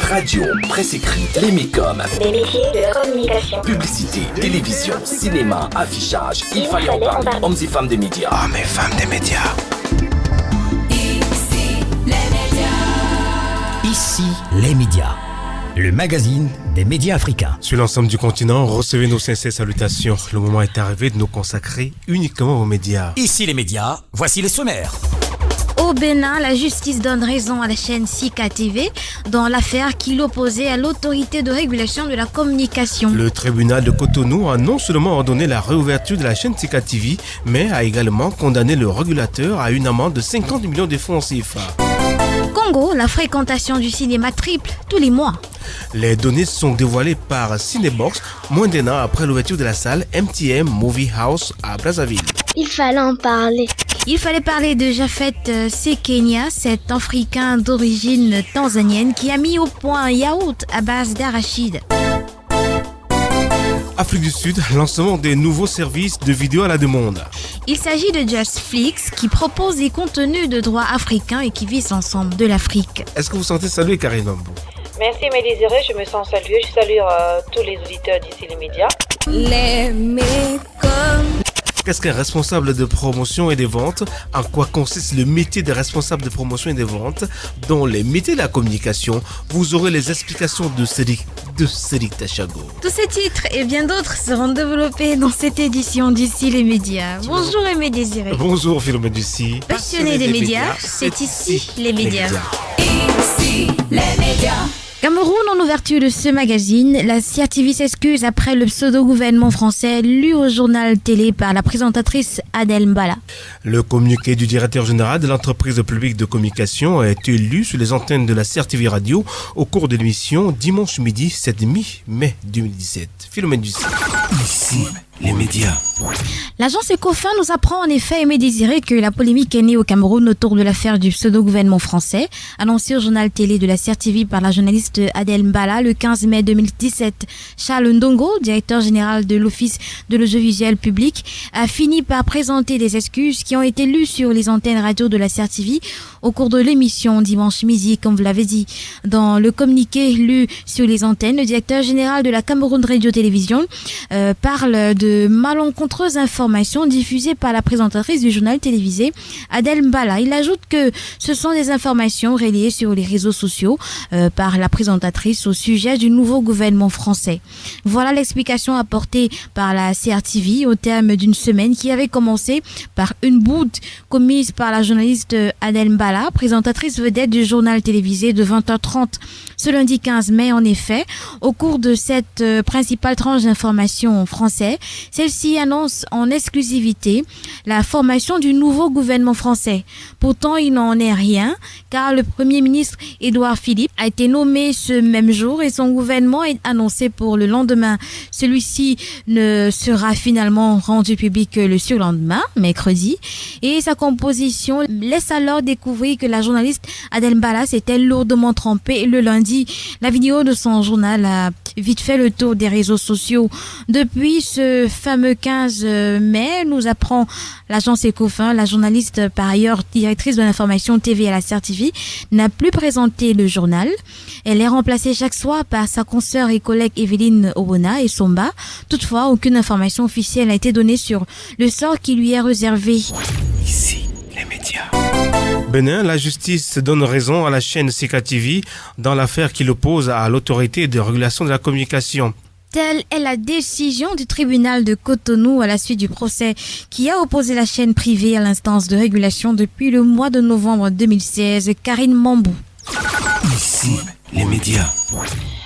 Radio, presse écrite, les mécoms, les métiers de la communication, publicité, télévision, cinéma, affichage, il fallait en parler. Hommes et femmes des médias. Hommes et femmes des médias. Ici les médias. Ici les médias. Le magazine des médias africains. Sur l'ensemble du continent, recevez nos sincères salutations. Le moment est arrivé de nous consacrer uniquement aux médias. Ici les médias, voici les sommaires. Au Bénin, la justice donne raison à la chaîne Sika TV dans l'affaire qui l'opposait à l'autorité de régulation de la communication. Le tribunal de Cotonou a non seulement ordonné la réouverture de la chaîne Sika TV, mais a également condamné le régulateur à une amende de 50 millions de francs CFA. Congo, la fréquentation du cinéma triple tous les mois. Les données sont dévoilées par Cinebox moins d'un an après l'ouverture de la salle MTM Movie House à Brazzaville. Il fallait en parler. Il fallait parler de Japhet Sekenya, cet Africain d'origine tanzanienne qui a mis au point un yaourt à base d'arachide. Afrique du Sud, lancement des nouveaux services de vidéo à la demande. Il s'agit de JustFlix qui propose des contenus de droit africain et qui vise l'ensemble de l'Afrique. Est-ce que vous sentez saluer Karine Bambou? Merci mes désirés, je me sens saluée. Je salue tous les auditeurs d'ici les médias. Les mécoms. Qu'est-ce qu'un responsable de promotion et des ventes? En quoi consiste le métier de responsable de promotion et des ventes? Dans les métiers de la communication, vous aurez les explications de Cédric Tachago. Tous ces titres et bien d'autres seront développés dans cette édition d'ici les médias. Bonjour Aimé Désiré. Bonjour Philomène Ducy. Passionné des médias, c'est ici les médias. Ici les médias. Cameroun, en ouverture de ce magazine, la CRTV s'excuse après le pseudo-gouvernement français lu au journal télé par la présentatrice Adel Mbala. Le communiqué du directeur général de l'entreprise publique de communication a été lu sur les antennes de la CRTV Radio au cours de l'émission dimanche midi 7 mai 2017. Philomène Ducy. Ici, les médias. L'agence Ecofin nous apprend en effet, Aimé Désiré, que la polémique est née au Cameroun autour de l'affaire du pseudo-gouvernement français, annoncée au journal télé de la CRTV par la journaliste Adel Mbala le 15 mai 2017. Charles Ndongo, directeur général de l'Office de l'audiovisuel public, a fini par présenter des excuses qui ont été lues sur les antennes radio de la CRTV au cours de l'émission dimanche midi, comme vous l'avez dit. Dans le communiqué lu sur les antennes, le directeur général de la Cameroun Radio-Télévision parle de malencontreuses informations diffusées par la présentatrice du journal télévisé Adel Mbala. Il ajoute que ce sont des informations relayées sur les réseaux sociaux par la présentatrice au sujet du nouveau gouvernement français. Voilà l'explication apportée par la CRTV au terme d'une semaine qui avait commencé par une boude commise par la journaliste Adel Mbala, présentatrice vedette du journal télévisé de 20h30 ce lundi 15 mai. En effet, au cours de cette principale tranche d'information français, celle-ci annonce en exclusivité la formation du nouveau gouvernement français. Pourtant, il n'en est rien, car le Premier ministre Édouard Philippe a été nommé ce même jour et son gouvernement est annoncé pour le lendemain. Celui-ci ne sera finalement rendu public que le surlendemain, mercredi, et sa composition laisse alors découvrir que la journaliste Adel Mbala s'était lourdement trompée le lundi. La vidéo de son journal a vite fait le tour des réseaux sociaux. Depuis ce fameux 15 mai, nous apprend l'agence Ecofin, la journaliste par ailleurs directrice de l'information TV à la CRTV, n'a plus présenté le journal. Elle est remplacée chaque soir par sa consoeur et collègue Evelyne Obona et Somba. Toutefois, aucune information officielle n'a été donnée sur le sort qui lui est réservé. Ici, les médias. Bénin, la justice donne raison à la chaîne Sika TV dans l'affaire qui l'oppose à l'autorité de régulation de la communication. Telle est la décision du tribunal de Cotonou à la suite du procès qui a opposé la chaîne privée à l'instance de régulation depuis le mois de novembre 2016. Karine Bambou. Ici, les médias.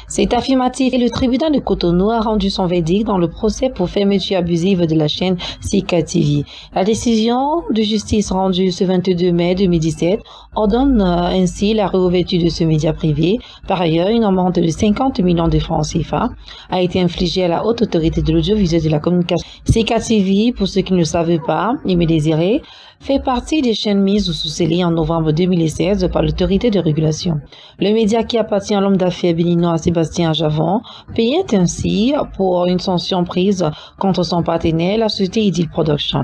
C'est affirmatif et le tribunal de Cotonou a rendu son verdict dans le procès pour fermeture abusive de la chaîne Sika TV. La décision de justice rendue ce 22 mai 2017 ordonne ainsi la réouverture de ce média privé. Par ailleurs, une amende de 50 millions de francs CFA a été infligée à la haute autorité de l'audiovisuel de la communication. Sika TV, pour ceux qui ne le savent pas, Aimé Désiré, fait partie des chaînes mises sous scellé en novembre 2016 par l'autorité de régulation. Le média qui appartient à l'homme d'affaires béninois Sébastien Ajavon payait ainsi pour une sanction prise contre son partenaire, la société Idyll Production.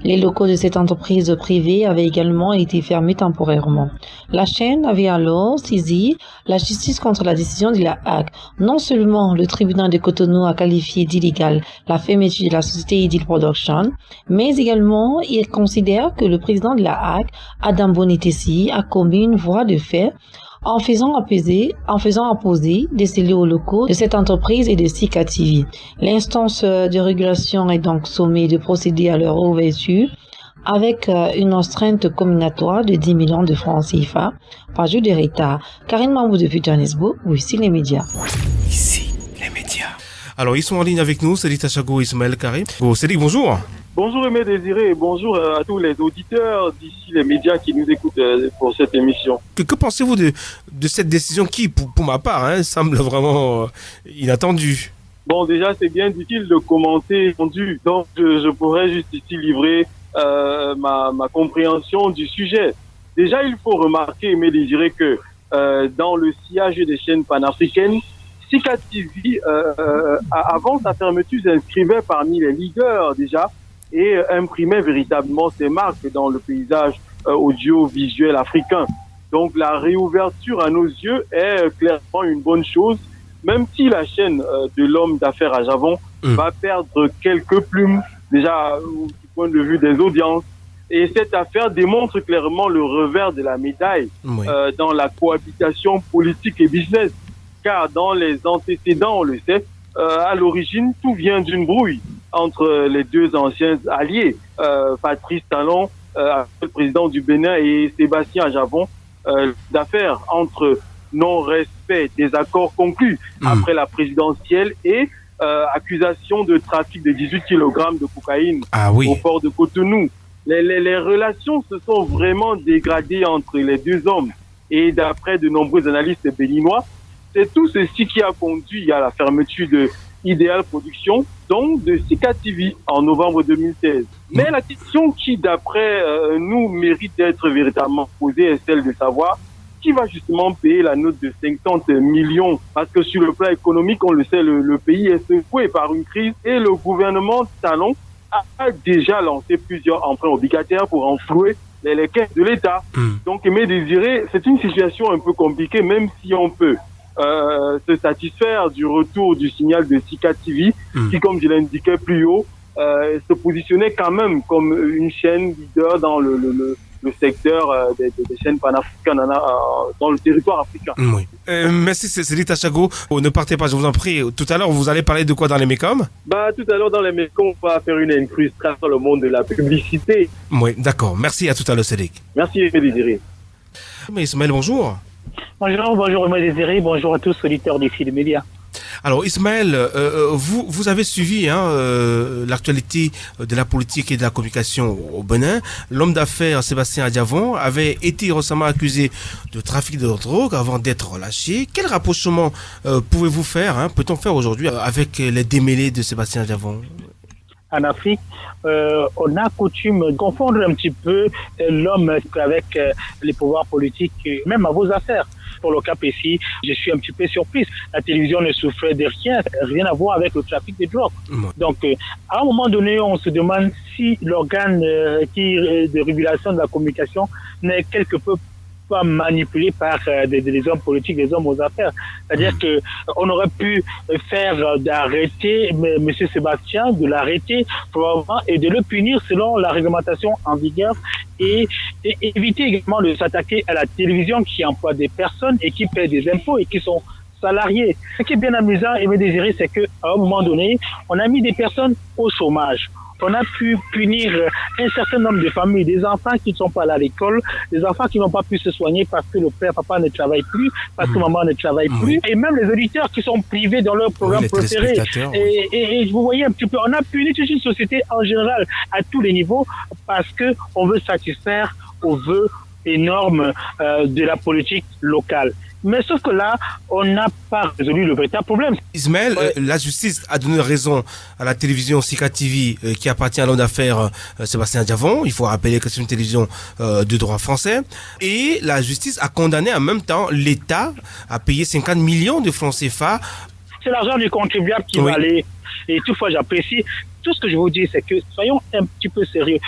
Les locaux de cette entreprise privée avaient également été fermés temporairement. La chaîne avait alors saisi la justice contre la décision de la Hague. Non seulement le tribunal de Cotonou a qualifié d'illégale la fermeture de la société Idyll Production, mais également il considère que le président de la Hague, Adam Bonitessi, a commis une voie de fait en faisant apposer des scellés aux locaux de cette entreprise et de Sika TV. L'instance de régulation est donc sommée de procéder à leur ouverture avec une astreinte combinatoire de 10 millions de francs CFA par jour de retard. Karine Mambou depuis Johannesburg, ici les médias. Ici les médias. Alors ils sont en ligne avec nous, Cédric Tachago, Ismaël Karim. Bon, Cédric, bonjour. Bonjour Aimé Désiré et bonjour à tous les auditeurs d'ici les médias qui nous écoutent pour cette émission. Que pensez-vous de cette décision qui, pour ma part, semble vraiment inattendue? Bon, déjà, c'est bien difficile de commenter. Donc, je pourrais juste ici livrer ma compréhension du sujet. Déjà, il faut remarquer, Aimé Désiré, que dans le sillage des chaînes panafricaines, Sika TV, avant sa fermeture, s'inscrivait parmi les leaders déjà et imprimait véritablement ses marques dans le paysage audiovisuel africain. Donc la réouverture à nos yeux est clairement une bonne chose, même si la chaîne de l'homme d'affaires à Javon va perdre quelques plumes, déjà du point de vue des audiences. Et cette affaire démontre clairement le revers de la médaille dans la cohabitation politique et business. Car dans les antécédents, on le sait, à l'origine, tout vient d'une brouille entre les deux anciens alliés, Patrice Talon, le président du Bénin, et Sébastien Ajavon, d'affaires entre non-respect des accords conclus après la présidentielle et accusation de trafic de 18 kg de cocaïne au port de Cotonou. Les relations se sont vraiment dégradées entre les deux hommes. Et d'après de nombreux analystes béninois, c'est tout ceci qui a conduit à la fermeture de Idyll Production, donc de Sika TV en novembre 2016. Mais la question qui, d'après nous, mérite d'être véritablement posée est celle de savoir qui va justement payer la note de 50 millions. Parce que sur le plan économique, on le sait, le pays est secoué par une crise et le gouvernement Talon a déjà lancé plusieurs emprunts obligataires pour enflouer les caisses de l'État. Donc, Aimé Désiré, c'est une situation un peu compliquée, même si on peut se satisfaire du retour du signal de Sika TV, qui, comme je l'indiquais plus haut, se positionnait quand même comme une chaîne leader dans le secteur des chaînes panafricaines dans le territoire africain. Merci Cédric Tachago. Ne partez pas, je vous en prie. Tout à l'heure, vous allez parler de quoi dans les MECOM? Tout à l'heure, dans les MECOM, on va faire une incrustation dans le monde de la publicité. Oui, d'accord. Merci, à tout à l'heure, Cédric. Merci, Aimé Désiré. Mais Ismaël, bonjour. Bonjour Aimé Désiré, bonjour à tous auditeurs d'ici les médias. Alors Ismaël, vous avez suivi l'actualité de la politique et de la communication au Bénin. L'homme d'affaires Sébastien Ajavon avait été récemment accusé de trafic de drogue avant d'être relâché. Quel rapprochement pouvez-vous faire, peut-on faire aujourd'hui avec les démêlés de Sébastien Ajavon? En Afrique, on a coutume de confondre un petit peu l'homme avec les pouvoirs politiques, même à vos affaires. Pour le cas précis, je suis un petit peu surprise. La télévision ne souffrait de rien à voir avec le trafic de drogue. Donc, à un moment donné, on se demande si l'organe de régulation de la communication n'est quelque peu pas manipulé par des hommes politiques, des hommes aux affaires. C'est-à-dire que on aurait pu faire d'arrêter M. Sébastien, de l'arrêter probablement et de le punir selon la réglementation en vigueur et éviter également de s'attaquer à la télévision qui emploie des personnes et qui paie des impôts et qui sont salariés. Ce qui est bien amusant et me désirer, c'est qu'à un moment donné, on a mis des personnes au chômage. On a pu punir un certain nombre de familles, des enfants qui ne sont pas allés à l'école, des enfants qui n'ont pas pu se soigner parce que le père, papa ne travaille plus, parce que maman ne travaille plus, et même les auditeurs qui sont privés dans leur programme préféré. Et vous voyez un petit peu, on a puni toute une société en général à tous les niveaux parce que on veut satisfaire aux vœux énormes de la politique locale. Mais sauf que là, on n'a pas résolu le véritable problème. Ismaël, la justice a donné raison à la télévision Sika TV qui appartient à l'homme d'affaires Sébastien Diavon. Il faut rappeler que c'est une télévision de droit français. Et la justice a condamné en même temps l'État à payer 50 millions de francs CFA. C'est l'argent du contribuable qui va aller. Et toutefois, j'apprécie. Tout ce que je vous dis, c'est que soyons un petit peu sérieux.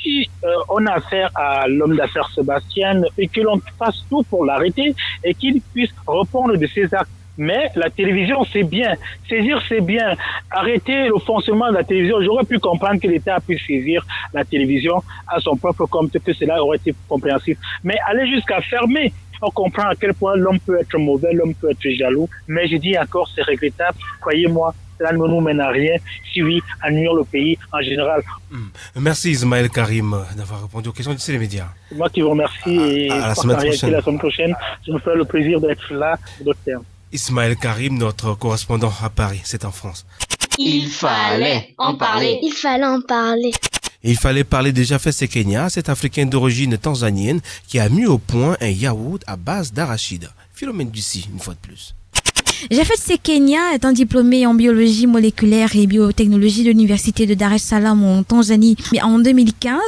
Si on a affaire à l'homme d'affaires Sébastien et que l'on fasse tout pour l'arrêter et qu'il puisse répondre de ses actes. Mais la télévision, c'est bien. Saisir, c'est bien. Arrêter le fonctionnement de la télévision. J'aurais pu comprendre que l'État a pu saisir la télévision à son propre compte, que cela aurait été compréhensif. Mais aller jusqu'à fermer, on comprend à quel point l'homme peut être mauvais, l'homme peut être jaloux. Mais je dis encore, c'est regrettable. Croyez-moi, cela ne nous mène à rien. Si oui, à nuire le pays en général. Merci Ismaël Karim d'avoir répondu aux questions du les médias. C'est moi qui vous remercie et à la semaine prochaine. La semaine prochaine, je me ferai le plaisir d'être là pour d'autres termes. Ismaël Karim, notre correspondant à Paris, c'est en France. Il fallait en parler. Il fallait en parler. Il fallait parler de Jafet Sekenya, cet Africain d'origine tanzanienne qui a mis au point un yaourt à base d'arachide. Philomène Ducy, une fois de plus. Jafet Sekenya est un diplômé en biologie moléculaire et biotechnologie de l'université de Dar es Salaam en Tanzanie. Mais en 2015,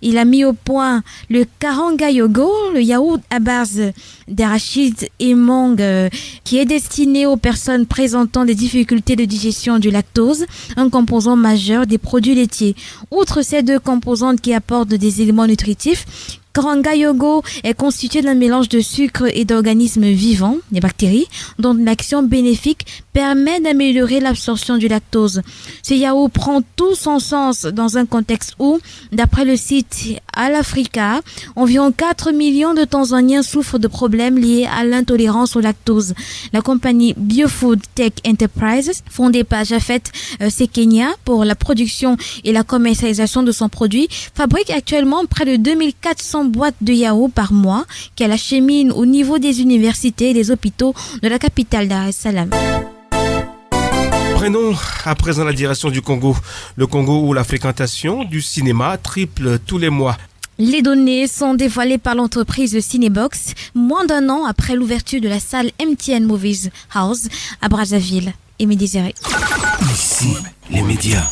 il a mis au point le Karanga Yogo, le yaourt à base d'arachide et mangue qui est destiné aux personnes présentant des difficultés de digestion du lactose, un composant majeur des produits laitiers. Outre ces deux composantes qui apportent des éléments nutritifs, Karanga Yogo est constitué d'un mélange de sucre et d'organismes vivants, des bactéries, dont l'action bénéfique permet d'améliorer l'absorption du lactose. Ce yaourt prend tout son sens dans un contexte où, d'après le site Al Africa, environ 4 millions de Tanzaniens souffrent de problèmes liés à l'intolérance au lactose. La compagnie Biofood Tech Enterprises, fondée par Jafet Sekenya pour la production et la commercialisation de son produit, fabrique actuellement près de 2400 boîtes de yaourt par mois qu'elle achemine au niveau des universités et des hôpitaux de la capitale Dar es Salaam. Prenons à présent la direction du Congo. Le Congo où la fréquentation du cinéma triple tous les mois. Les données sont dévoilées par l'entreprise Cinebox moins d'un an après l'ouverture de la salle MTN Movies House à Brazzaville. Aimé Désiré. Ici, les médias.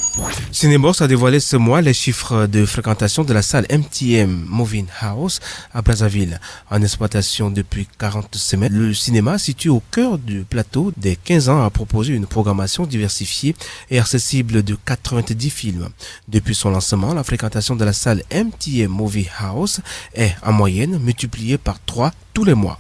Cinebox a dévoilé ce mois les chiffres de fréquentation de la salle MTM Moving House à Brazzaville. En exploitation depuis 40 semaines, le cinéma situé au cœur du plateau des 15 ans a proposé une programmation diversifiée et accessible de 90 films. Depuis son lancement, la fréquentation de la salle MTM Movie House est en moyenne multipliée par 3 tous les mois.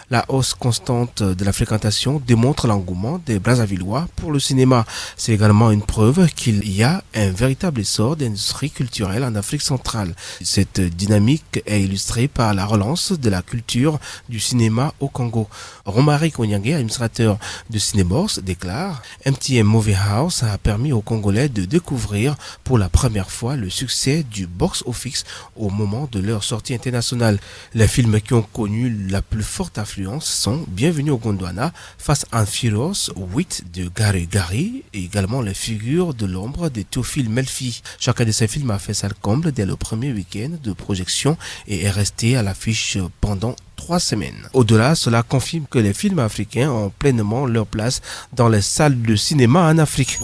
La hausse constante de la fréquentation démontre l'engouement des Brazzavillois pour le cinéma. C'est également une preuve qu'il y a un véritable essor d'industrie culturelle en Afrique centrale. Cette dynamique est illustrée par la relance de la culture du cinéma au Congo. Romaric Onyangue, administrateur de Cinebox, déclare « MTM Movie House a permis aux Congolais de découvrir pour la première fois le succès du box-office au moment de leur sortie internationale. Les films qui ont connu la plus forte affluence sont Bienvenue au Gondwana, Fast and Furious 8 de Gary Gary et également Les Figures de l'ombre de Théophile Melfi. Chacun de ces films a fait salle comble dès le premier week-end de projection et est resté à l'affiche pendant 3 semaines. Au-delà, cela confirme que les films africains ont pleinement leur place dans les salles de cinéma en Afrique.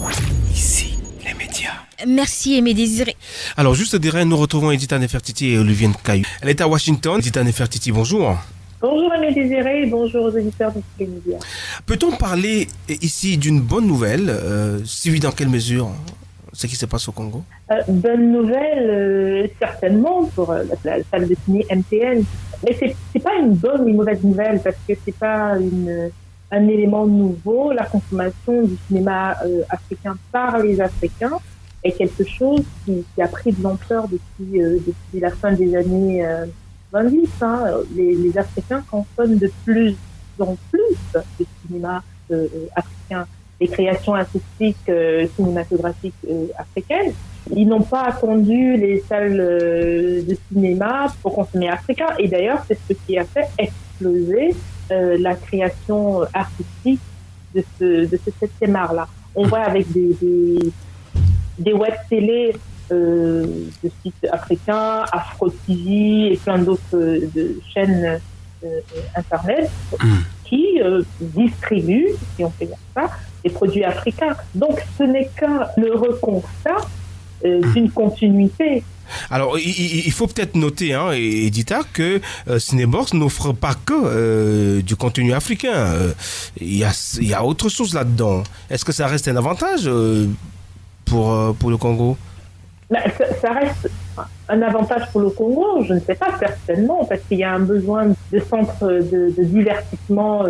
Ici, les médias. Merci Aimé Désiré. Alors juste derrière, nous retrouvons Edita Nefertiti et Olivier Caillou. Elle est à Washington. Edita Nefertiti, bonjour. Bonjour Aimé Désiré et bonjour aux auditeurs de tous les médias. Peut-on parler ici d'une bonne nouvelle, suivie dans quelle mesure ce qui se passe au Congo? Bonne nouvelle, certainement pour la salle de ciné MTN. Mais c'est pas une bonne ou une mauvaise nouvelle parce que c'est pas un élément nouveau. La consommation du cinéma africain par les Africains est quelque chose qui a pris de l'ampleur depuis la fin des années 2010. Les Africains consomment de plus en plus de cinéma africain, des créations artistiques cinématographiques africaines. Ils n'ont pas attendu les salles de cinéma pour consommer africain. Et d'ailleurs, c'est ce qui a fait exploser la création artistique de ce 7e art-là. On voit avec des web-télé de sites africains, Afro TV et plein d'autres chaînes Internet qui distribuent, si on peut dire ça, des produits africains. Donc ce n'est qu'un heureux constat d'une continuité. Alors, il faut peut-être noter, Edita, que Cinébox n'offre pas que du contenu africain. Il y a autre chose là-dedans. Est-ce que ça reste un avantage pour le Congo? Ça reste un avantage pour le Congo, je ne sais pas, certainement, parce qu'il y a un besoin de centres de divertissement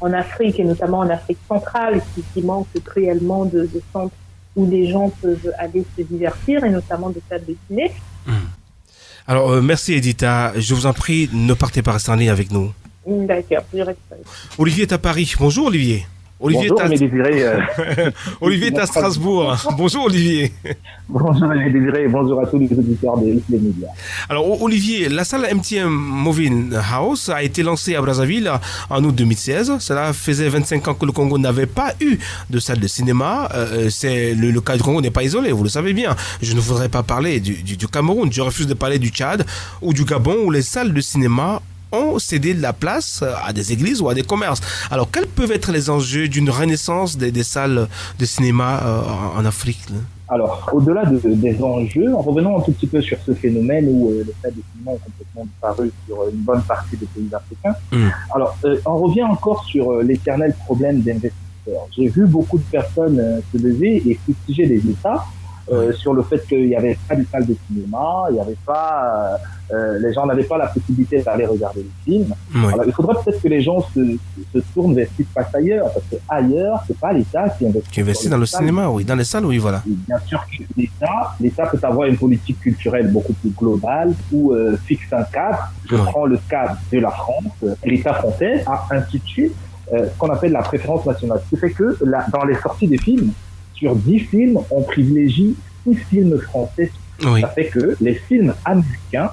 en Afrique, et notamment en Afrique centrale, qui manque cruellement de centres où les gens peuvent aller se divertir, et notamment de salles de ciné. Alors, merci Edita. Je vous en prie, ne partez pas, rester en ligne avec nous. D'accord, je reste. Olivier est à Paris. Bonjour Olivier. Bonjour, Olivier est à Strasbourg. Bonjour Olivier. Bonjour mes désirés, bonjour à tous les auditeurs de les médias. Alors Olivier, la salle MTM Moving House a été lancée à Brazzaville en août 2016. Cela faisait 25 ans que le Congo n'avait pas eu de salle de cinéma. Le cas du Congo n'est pas isolé, vous le savez bien. Je ne voudrais pas parler du Cameroun. Je refuse de parler du Tchad ou du Gabon où les salles de cinéma ont cédé de la place à des églises ou à des commerces. Alors, quels peuvent être les enjeux d'une renaissance des salles de cinéma en Afrique? Alors, au-delà des enjeux, en revenant un tout petit peu sur ce phénomène où les salles de cinéma ont complètement disparu sur une bonne partie des pays africains, alors, on revient encore sur l'éternel problème d'investisseurs. J'ai vu beaucoup de personnes se lever et fustiger les États sur le fait qu'il n'y avait pas de salles de cinéma, il n'y avait pas... les gens n'avaient pas la possibilité d'aller regarder les films. Oui. Alors, il faudrait peut-être que les gens se tournent vers ce qui se passe ailleurs, parce que ailleurs, c'est pas l'État qui investit dans le cinéma, oui, dans les salles, oui, voilà. Et bien sûr que l'État peut avoir une politique culturelle beaucoup plus globale où fixe un cadre. Je prends le cadre de la France. L'État français a institué ce qu'on appelle la préférence nationale, ce qui fait que dans les sorties des films, sur 10 films, on privilégie 6 films français. Oui. Ça fait que les films américains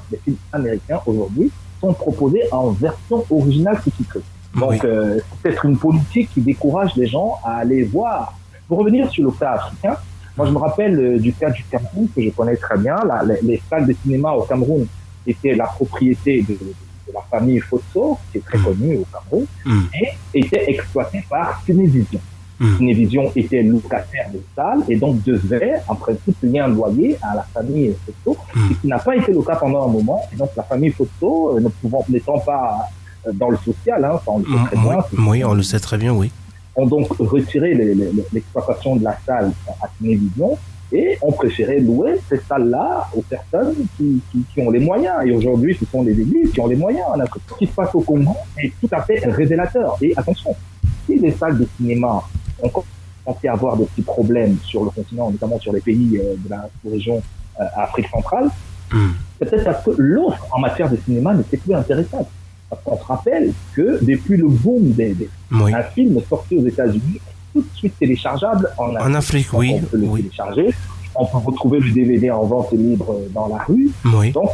aujourd'hui sont proposés en version originale sous-titrée. Donc, c'est peut-être une politique qui décourage les gens à aller voir. Pour revenir sur le cas africain, moi je me rappelle du cas du Cameroun que je connais très bien. Les salles de cinéma au Cameroun étaient la propriété de la famille Fosso, qui est très connue au Cameroun, et étaient exploitées par Cinévision. Cinévision était locataire des salles et donc devait, en principe, payer un loyer à la famille Fosso, ce qui n'a pas été le cas pendant un moment. Et donc, la famille Fosso, n'étant pas dans le social, ça on le sait très bien. Oui, on le sait très bien, oui. Ont donc retiré l'exploitation de la salle à Cinévision et ont préféré louer ces salles-là aux personnes qui ont les moyens. Et aujourd'hui, ce sont les églises qui ont les moyens. Ce qui se passe au Congo est tout à fait révélateur. Et attention, si les salles de cinéma ont commencé à avoir des petits problèmes sur le continent, notamment sur les pays de la région Afrique centrale, c'est peut-être parce que l'offre en matière de cinéma n'était plus intéressante. Parce qu'on se rappelle que depuis le boom un film sorti aux États-Unis est tout de suite téléchargeable en Afrique. Donc, on peut le télécharger, on peut retrouver le DVD en vente libre dans la rue. Donc,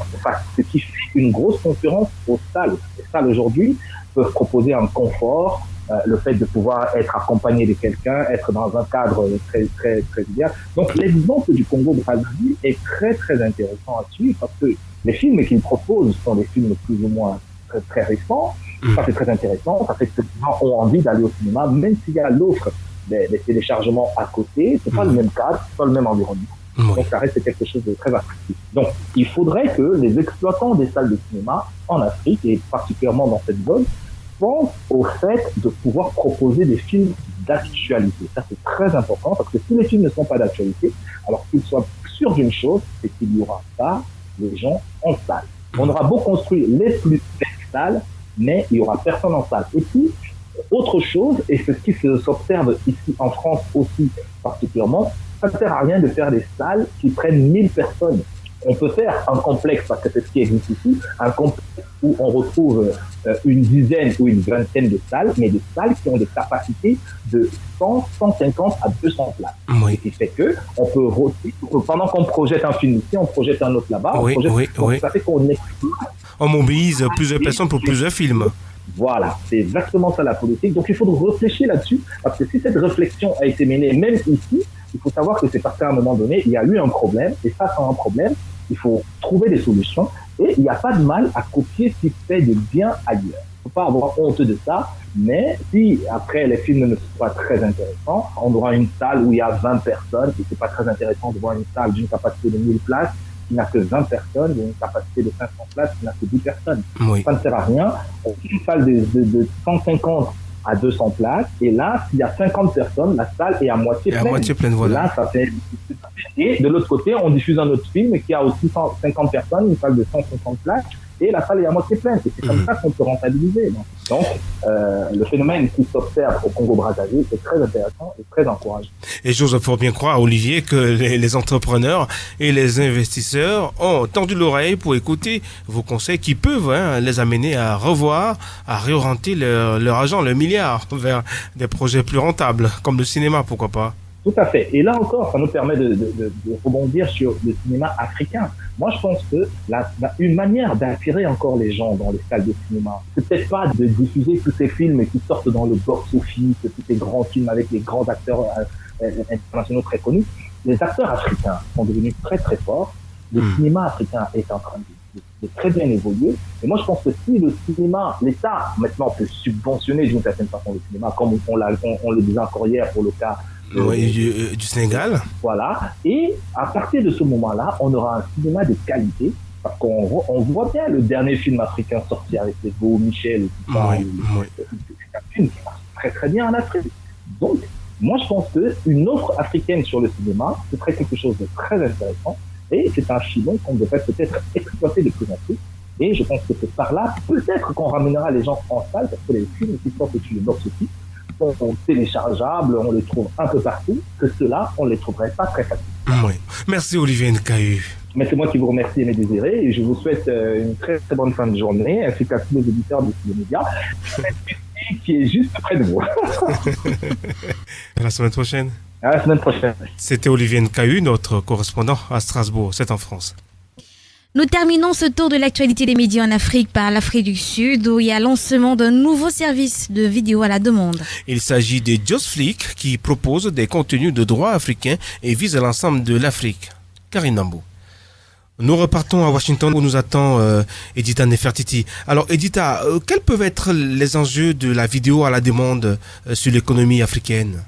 ce qui fait une grosse concurrence aux salles. Les salles aujourd'hui peuvent proposer un confort, le fait de pouvoir être accompagné de quelqu'un, être dans un cadre très, très, très idéal. Donc, l'exemple du Congo-Brazzaville est très, très intéressant à suivre parce que les films qu'ils proposent sont des films plus ou moins très, très récents. Ça, c'est très intéressant. Ça fait que les gens ont envie d'aller au cinéma, même s'il y a l'offre des téléchargements à côté. C'est pas le même cadre, c'est pas le même environnement. Donc, ça reste quelque chose de très attractif. Donc, il faudrait que les exploitants des salles de cinéma en Afrique, et particulièrement dans cette zone, pense au fait de pouvoir proposer des films d'actualité. Ça, c'est très important parce que si les films ne sont pas d'actualité, alors qu'ils soient sûrs d'une chose, c'est qu'il n'y aura pas les gens en salle. On aura beau construire les plus belles salles, mais il n'y aura personne en salle. Et puis, autre chose, et c'est ce qui s'observe ici en France aussi particulièrement, ça ne sert à rien de faire des salles qui prennent 1000 personnes. On peut faire un complexe, parce que c'est ce qui existe ici, un complexe où on retrouve une dizaine ou une vingtaine de salles, mais des salles qui ont des capacités de 100, 150 à 200 places. Ce qui fait que on peut pendant qu'on projette un film ici, on projette un autre là-bas. Ça fait qu'on on mobilise plusieurs personnes pour plusieurs films. Voilà, c'est exactement ça la politique. Donc il faut réfléchir là-dessus, parce que si cette réflexion a été menée même ici, il faut savoir que c'est parce qu'à un moment donné, il y a eu un problème, et face à un problème, il faut trouver des solutions, et il n'y a pas de mal à copier ce qui se fait de bien ailleurs. faut pas avoir honte de ça. Mais si après les films ne sont pas très intéressants, on aura une salle où il y a 20 personnes et c'est pas très intéressant de voir une salle d'une capacité de 1000 places qui n'a que 20 personnes et une capacité de 500 places qui n'a que 10 personnes. Oui. Ça ne sert à rien. On fait une salle de 150 à 200 places et là, s'il y a 50 personnes, la salle est à moitié pleine. À moitié pleine, voilà. Là, ça fait... Et de l'autre côté, on diffuse un autre film qui a aussi 150 personnes, une salle de 150 places, et la salle est à moitié pleine. Et c'est comme ça qu'on peut rentabiliser. Donc, le phénomène qui s'observe au Congo-Brazzaville est très intéressant et très encourageant. Et j'ose fort bien croire, Olivier, que les entrepreneurs et les investisseurs ont tendu l'oreille pour écouter vos conseils qui peuvent les amener à revoir, à réorienter leur argent, le milliard, vers des projets plus rentables, comme le cinéma, pourquoi pas. Tout à fait. Et là encore, ça nous permet de rebondir sur le cinéma africain. Moi, je pense que une manière d'attirer encore les gens dans les salles de cinéma, c'est peut-être pas de diffuser tous ces films qui sortent dans le box-office, tous ces grands films avec les grands acteurs internationaux très connus. Les acteurs africains sont devenus très très forts. Le cinéma africain est en train de très bien évoluer. Et moi, je pense que si le cinéma, l'État maintenant peut subventionner d'une certaine façon le cinéma, comme on le disait encore hier pour le cas du Sénégal. Voilà. Et à partir de ce moment-là, on aura un cinéma de qualité. Parce qu'on voit bien le dernier film africain sorti avec les Beau Michel et tout ça. C'est un film qui marche très très bien en Afrique. Donc, moi je pense qu'une offre africaine sur le cinéma, ce serait quelque chose de très intéressant. Et c'est un filon qu'on devrait peut-être exploiter de plus en plus. Et je pense que c'est par là, peut-être qu'on ramènera les gens en salle, parce que les films qui sortent sur le box-office sont téléchargeables, on les trouve un peu partout, que ceux-là, on ne les trouverait pas très facilement. Oui. Merci Olivier Nkayu. Mais c'est moi qui vous remercie et mes désirés, et je vous souhaite une très très bonne fin de journée, ainsi qu'à tous les auditeurs de ces médias, qui est juste près de vous. À la semaine prochaine. À la semaine prochaine. C'était Olivier Nkayu, notre correspondant à Strasbourg, c'est en France. Nous terminons ce tour de l'actualité des médias en Afrique par l'Afrique du Sud, où il y a lancement d'un nouveau service de vidéo à la demande. Il s'agit de JustFlick qui propose des contenus de droit africain et vise l'ensemble de l'Afrique. Karine Nambou. Nous repartons à Washington où nous attend Edita Nefertiti. Alors Edita, quels peuvent être les enjeux de la vidéo à la demande sur l'économie africaine?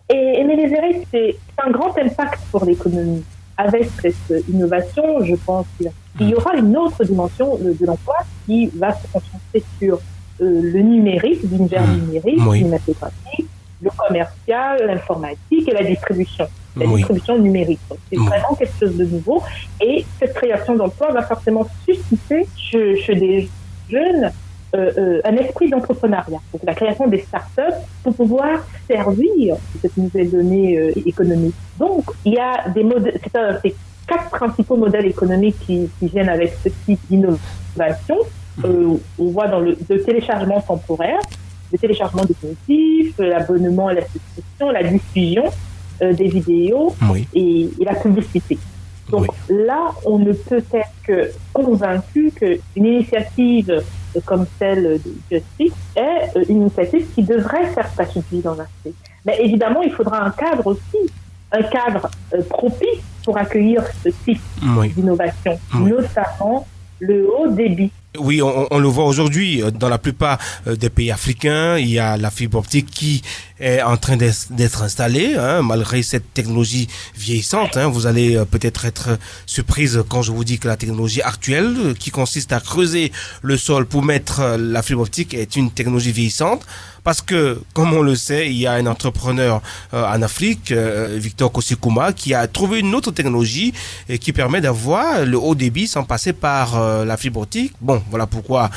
Et Désiré, c'est un grand impact pour l'économie. Avec cette innovation, je pense qu'il y aura une autre dimension de l'emploi qui va se concentrer sur le numérique, l'univers numérique, cinématographique, le commercial, l'informatique et la distribution. La distribution numérique. Donc, c'est vraiment quelque chose de nouveau. Et cette création d'emploi va forcément susciter chez des jeunes un esprit d'entrepreneuriat. Donc, la création des startups pour pouvoir servir cette nouvelle donnée économique. Donc, il y a des modèles, c'est 4 principaux modèles économiques qui viennent avec ce type d'innovation. On voit dans le téléchargement temporaire, le téléchargement définitif, l'abonnement et la subscription, la diffusion des vidéos et la publicité. Donc là, on ne peut être que convaincu qu'une initiative comme celle de JustFlick est une initiative qui devrait faire passer une vie dans l'Afrique. Mais évidemment, il faudra un cadre aussi, un cadre propice pour accueillir ce type d'innovation, notamment le haut débit. Oui, on le voit aujourd'hui dans la plupart des pays africains. Il y a la fibre optique qui est en train d'être installée, malgré cette technologie vieillissante. Vous allez peut-être être surprise quand je vous dis que la technologie actuelle, qui consiste à creuser le sol pour mettre la fibre optique, est une technologie vieillissante. Parce que, comme on le sait, il y a un entrepreneur en Afrique, Victor Kossikuma, qui a trouvé une autre technologie qui permet d'avoir le haut débit sans passer par la fibre optique. Bon, voilà pourquoi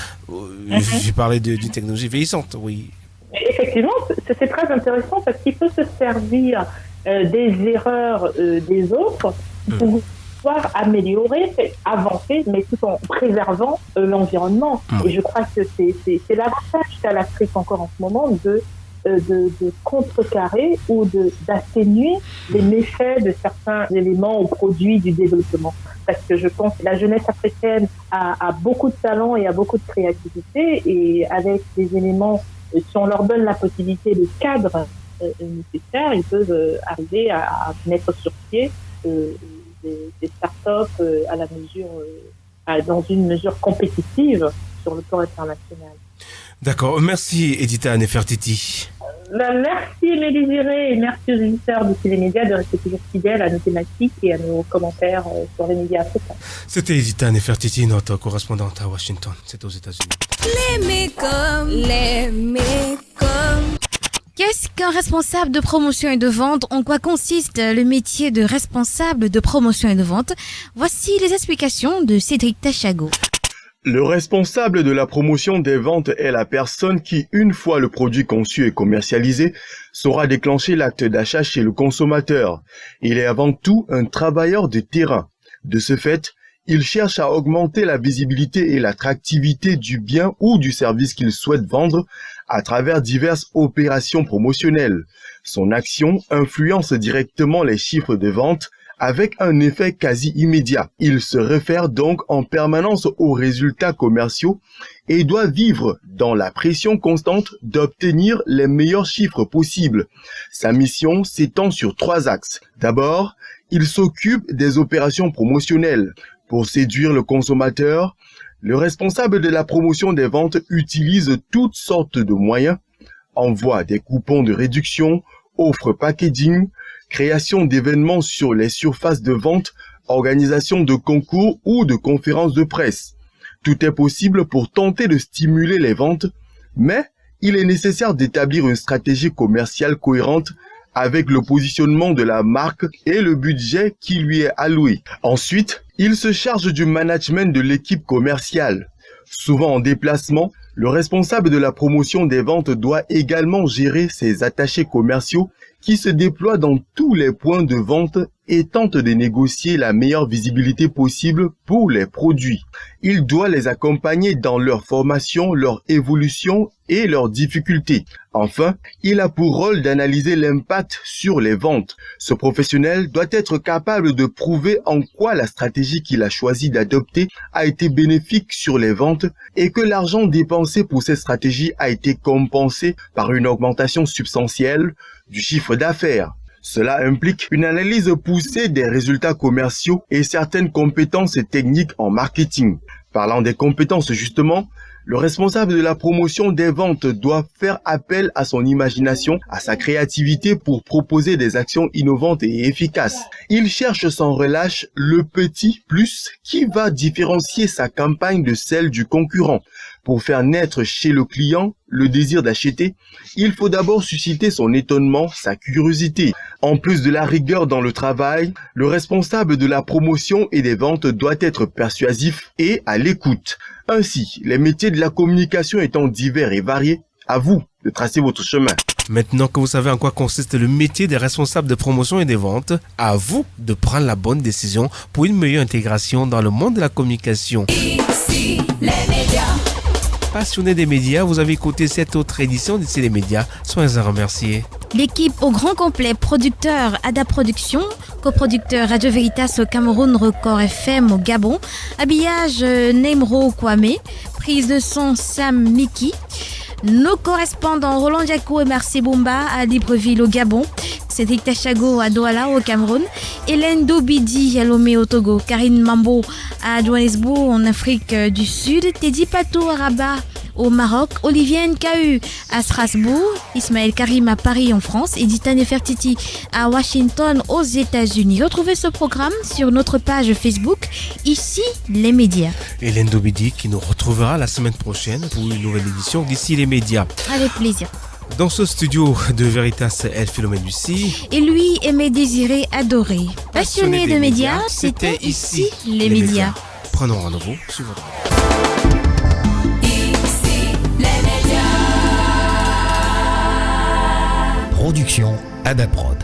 j'ai parlé d'une technologie vieillissante, oui. Effectivement, c'est très intéressant parce qu'il faut se servir des erreurs des autres pour pouvoir améliorer, avancer, mais tout en préservant l'environnement. Et je crois que c'est l'avantage qu'a l'Afrique encore en ce moment de contrecarrer ou d'atténuer les méfaits de certains éléments ou produits du développement. Parce que je pense que la jeunesse africaine a beaucoup de talent et a beaucoup de créativité, et avec des éléments, si on leur donne la possibilité, le cadre nécessaire, ils peuvent arriver à mettre sur pied des startups à la mesure, dans une mesure compétitive sur le plan international. D'accord, merci Edita Nefertiti. Merci mes désirés et merci aux éditeurs de Télémédia de rester toujours fidèles à nos thématiques et à nos commentaires sur les médias africains. C'était Edita Nefertiti, notre correspondante à Washington. C'est aux États-Unis. Les mécoms. Qu'est-ce qu'un responsable de promotion et de vente? En quoi consiste le métier de responsable de promotion et de vente? Voici les explications de Cédric Tachago. Le responsable de la promotion des ventes est la personne qui, une fois le produit conçu et commercialisé, saura déclencher l'acte d'achat chez le consommateur. Il est avant tout un travailleur de terrain. De ce fait, il cherche à augmenter la visibilité et l'attractivité du bien ou du service qu'il souhaite vendre à travers diverses opérations promotionnelles. Son action influence directement les chiffres de vente avec un effet quasi immédiat. Il se réfère donc en permanence aux résultats commerciaux et doit vivre dans la pression constante d'obtenir les meilleurs chiffres possibles. Sa mission s'étend sur 3 axes. D'abord, il s'occupe des opérations promotionnelles. Pour séduire le consommateur, le responsable de la promotion des ventes utilise toutes sortes de moyens, envoie des coupons de réduction, offre packaging, création d'événements sur les surfaces de vente, organisation de concours ou de conférences de presse. Tout est possible pour tenter de stimuler les ventes, mais il est nécessaire d'établir une stratégie commerciale cohérente avec le positionnement de la marque et le budget qui lui est alloué. Ensuite, il se charge du management de l'équipe commerciale. Souvent en déplacement, le responsable de la promotion des ventes doit également gérer ses attachés commerciaux qui se déploient dans tous les points de vente et tente de négocier la meilleure visibilité possible pour les produits. Il doit les accompagner dans leur formation, leur évolution et leurs difficultés. Enfin, il a pour rôle d'analyser l'impact sur les ventes. Ce professionnel doit être capable de prouver en quoi la stratégie qu'il a choisi d'adopter a été bénéfique sur les ventes et que l'argent dépensé pour cette stratégie a été compensé par une augmentation substantielle du chiffre d'affaires. Cela implique une analyse poussée des résultats commerciaux et certaines compétences techniques en marketing. Parlant des compétences justement, le responsable de la promotion des ventes doit faire appel à son imagination, à sa créativité pour proposer des actions innovantes et efficaces. Il cherche sans relâche le petit plus qui va différencier sa campagne de celle du concurrent. Pour faire naître chez le client le désir d'acheter, il faut d'abord susciter son étonnement, sa curiosité. En plus de la rigueur dans le travail, le responsable de la promotion et des ventes doit être persuasif et à l'écoute. Ainsi, les métiers de la communication étant divers et variés, à vous de tracer votre chemin. Maintenant que vous savez en quoi consiste le métier des responsables de promotion et des ventes, à vous de prendre la bonne décision pour une meilleure intégration dans le monde de la communication. Ici, les médias. Passionnés des médias, vous avez écouté cette autre édition d'ici les médias. Soyez-en remerciés. L'équipe au grand complet, producteur Ada Production, coproducteur Radio Veritas au Cameroun, Record FM au Gabon, habillage Nemro Kwame, prise de son Sam Miki, nos correspondants Roland Diaco et Merci Boumba à Libreville au Gabon, Cédric Tachago à Douala au Cameroun, Hélène Dobidi à Lomé au Togo, Karine Mambo à Johannesburg en Afrique du Sud, Teddy Pato à Rabat au Maroc, Olivier Nkahu à Strasbourg, Ismaël Karim à Paris en France, Edita Nefertiti à Washington aux États-Unis. Retrouvez ce programme sur notre page Facebook, Ici les médias. Hélène Dobidi qui nous retrouvera la semaine prochaine pour une nouvelle édition d'Ici les médias. Avec plaisir. Dans ce studio de Veritas, elle Philomène Lucie. Et lui aimait désirer adorer. Passionné de médias, c'était Ici les médias. Prenons rendez-vous sur votre... Production Adaprod.